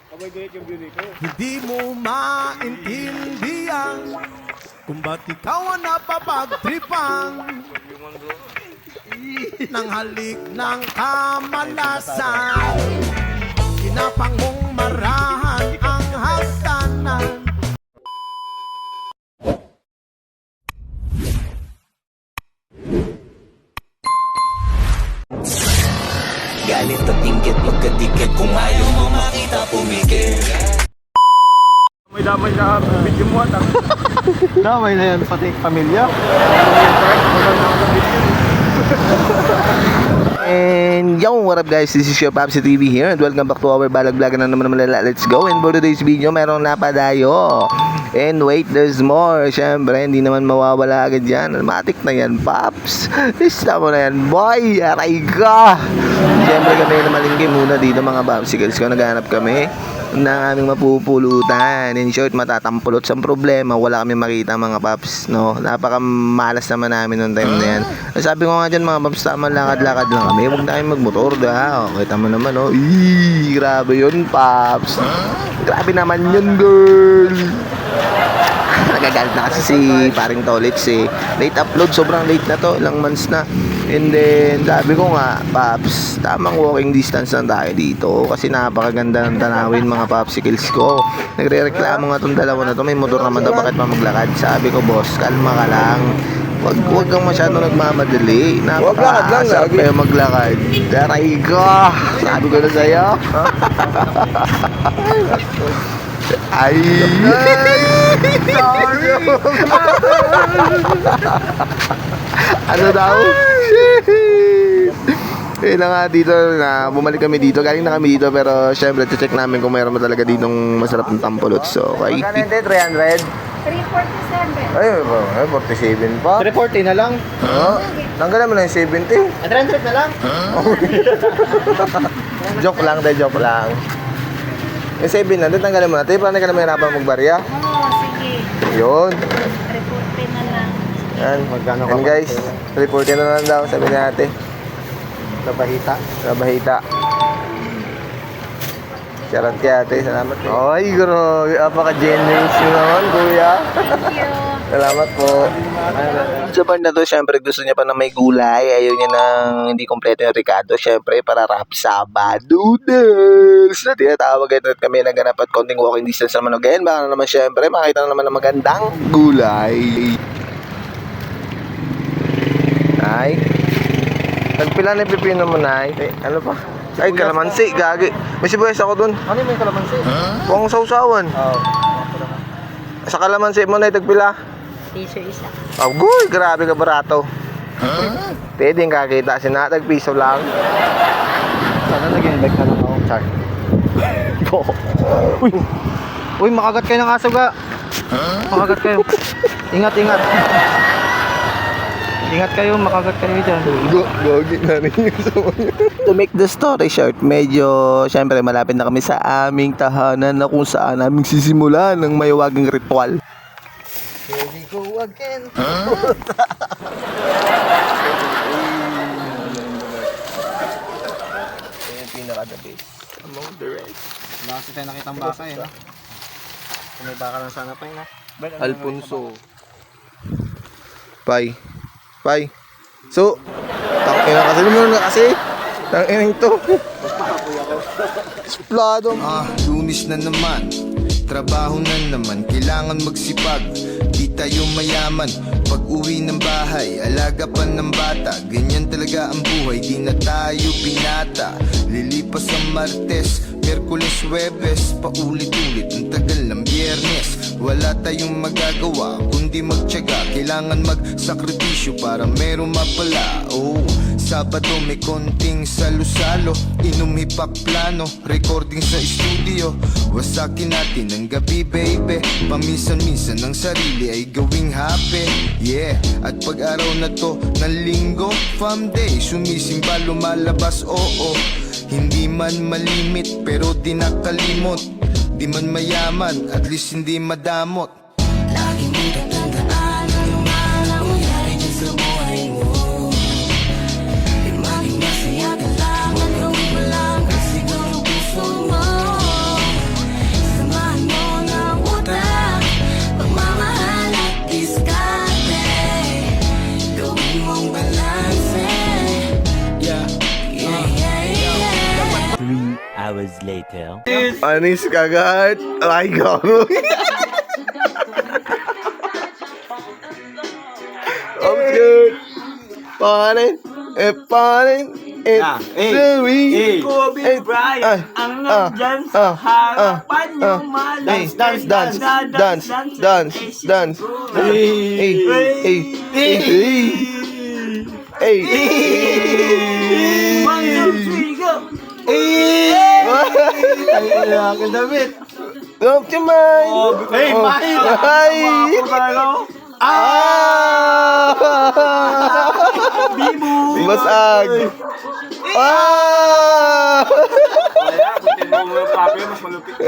Hindi mo maintindihan kung ba't ikaw ang napapagtripan ng halik ng kamalasan. Kinapang mong marahan ang hagdanan. Galit at inggit, magkadikit. Kung ayaw mo makita, pumikit. May damay na video mo at Damay na yan, pati pamilya. And yo, what up guys, this is your Papsi TV here and welcome back to our balag vlog na naman let's go. And for today's video, merong napadayo. And wait, there's more. Syempre, hindi naman mawawala agad yan. Matik na yan, Paps. Lista mo na yan, boy. Aray ka. Syempre kami na malinggi muna dito mga Popsicles ko. Naghanap kami ng aming mapupulutan. In short, matatampulot sa problema. Wala kami makita mga Paps, no? Napakamalas naman namin noong time na yan. Sabi ko nga dyan mga Paps, tama lakad-lakad lang kami. Huwag na kayo magmotor da. O, kita mo naman, oh. Grabe yun, Paps. Grabe naman yun, girl. Nagagalit na kasi si paring Tolits eh. Late upload, sobrang late na to, ilang months na. And then sabi ko nga, Paps, tamang walking distance lang tayo dito kasi napakaganda ng tanawin mga Popsicles ko. Nagre-reklamo nga tong dalawa na to, may motor naman daw, bakit pa maglakad? Sabi ko, boss, kalma ka lang. Wag kang masyado nagmamadali. Napaka-asap kayo maglakad. Daray ka. Sabi ko na sa'yo. Ay, sorry. Ano daw? Yun na nga dito na bumalik kami dito. Galing na kami dito pero syempre check namin kung mayroon mo talaga ditong masarap ng tampulot. So, okay. Magkano hindi? 300? 347. Ay, 47 pa. 340 na lang. Tanggalan mo na yung 70. 300 na lang. Joke lang, joke lang. Yung 7 na, tanggalan mo natin. Paano ka na mahirapan magbarya? Oo, sige. Yun. 340 na lang. Yan, magkano ka guys? 340 na lang daw, sabi natin. Labahita. Charot kaya ate, salamat. Ay, grabe. Apaka-generous nyo naman, kuya. Thank you. Salamat po. Sa part na to, syempre gusto niya pa na may gulay. Ayaw niya ng hindi kompleto yung Ricardo. Syempre, para rap saba noodles. Na tinatawag ito at kami naghanap at konting walking distance naman again. Baka na naman syempre, makita na naman ng magandang gulay. Ay, nagpila na yung pipino mo, Nay. Ano pa? Ay, kalamansi, gagi. May sibuyas ako dun. Ano yung kalamansi? Huwag sausawan. Sa kalamansi mo, Nay, tagpila. Piso isa. Oh, goy, grabe ka barato. Pwede yung kakita, sinatag piso lang. Sana naging bike na lang ako. Char. Uy, makagat kayo ng aso ga. Makagat kayo. Ingat. Ingat kayo, makagat kayo dyan. Gogi na rin yung To make the story short, medyo, syempre, malapit na kami sa aming tahanan na kung saan namin sisimulan ng mayawagang ritual. Here we go again. Yung pinaka-the best among the rest. Wala kasi tayo nakitang baka eh. Kung may baka lang sana pa yun ha. Alfonso. Pai. So, tangina kasi naman na kasi. Tanginang to. Splado. Lunis na naman, trabaho na naman, kailangan magsipag. Di tayo mayaman, pag uwi ng bahay, alaga pa ng bata. Ganyan talaga ang buhay, di na tayo binata. Lilipas ang Martes, Miyerkules, Huwebes, paulit-ulit ang tagal ng Biyernes. Wala tayong magagawa, kundi magtiyaga. Kailangan magsakripisyo para meron mapala. Oh, Sabado may konting salo-salo, inom hipak plano, recording sa studio. Wasakin natin ang gabi baby, paminsan-minsan ang sarili ay gawing happy. Yeah, at pag araw na to ng linggo, fam day, sumisimba lumalabas, oo. Hindi man malimit pero di nakalimot. Di man mayaman, at least hindi madamot. Lagi mo tatandaan ang mga nangyari dyan sa buhay mo. Di maging masaya ka lang, ang gawin mo lang ang siguro puso mo. hours later. Anis kagat. Ay, gago. Obscure. Panin. Panin. Louis. Kobe Bryant ang nandyan sa harapan nyo. Dance, dance, dance, dance, dance, dance. Hey, hey, hey, hey, hey. 1, 2, 3, go! Ay, aking damit. Love to mine. Hey, Mike! Ay. Wapo talaga. Ah! Bibo! Basag. Ah! Kaya, kung tinong mo yung papi, mas malupit.